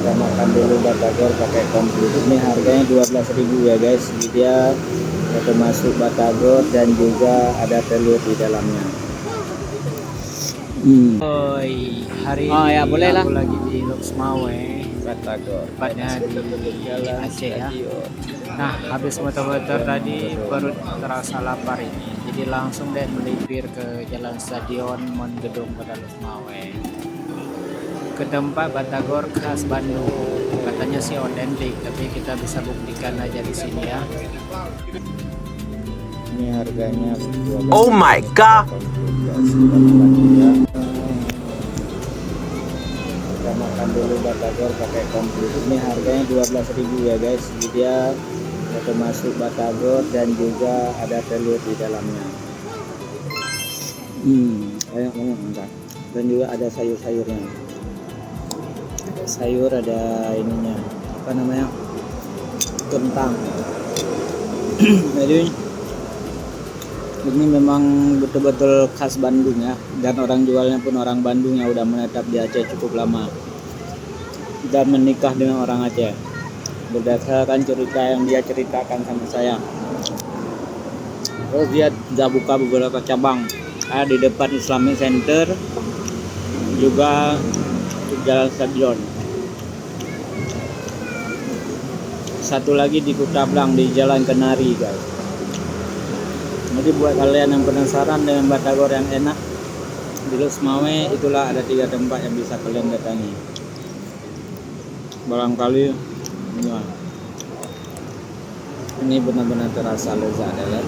kita makan dulu batagor pakai komplit. Ini harganya 12.000 ya guys. Jadi dia termasuk batagor dan juga ada telur di dalamnya. Oi, hari Oh ini ya, boleh lah. aku lagi di Loksmawe, Batagor tepatnya di jalan Aceh ya. stadion. Nah, habis muter-muter tadi perut terasa lapar ini, jadi langsung deh melipir ke Jalan Stadion Mon Gedung Kota Loksmawe, ke tempat batagor khas Bandung. Katanya sih otentik, tapi kita bisa buktikan aja di sini ya. Ini harganya 12. Oh my god. Kita makan dulu batagor pakai komplit. Ini harganya 12.000 ya guys. Jadi dia termasuk batagor dan juga ada telur di dalamnya. Banyak banget. Dan juga ada sayur-sayurnya. Sayur ada ininya, apa namanya, kentang. Jadi ini memang betul-betul khas Bandung ya, dan orang jualnya pun orang Bandung yang udah menetap di Aceh cukup lama dan menikah dengan orang Aceh berdasarkan cerita yang dia ceritakan sama saya. Terus dia udah buka beberapa cabang, ada di depan Islamic Center, juga di Jalan Stadion. Satu lagi di Kuta Blang di Jalan Kenari guys. Jadi buat kalian yang penasaran dengan batagor yang enak di Loksmawe, itulah ada 3 tempat yang bisa kalian datangi. Barangkali ini benar-benar terasa lezat ya.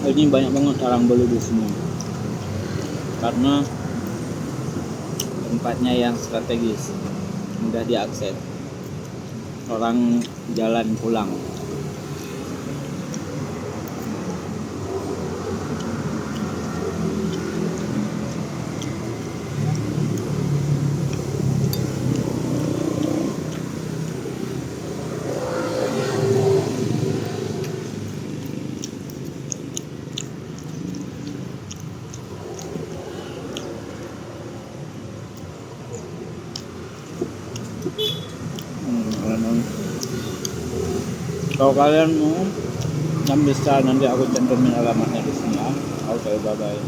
Ini banyak banget orang beli di sini karena tempatnya yang strategis, mudah diakses, orang jalan pulang. Kalau kalian mau, yang bisa nanti aku cantumin alamatnya di sini ya. Oke, bye bye.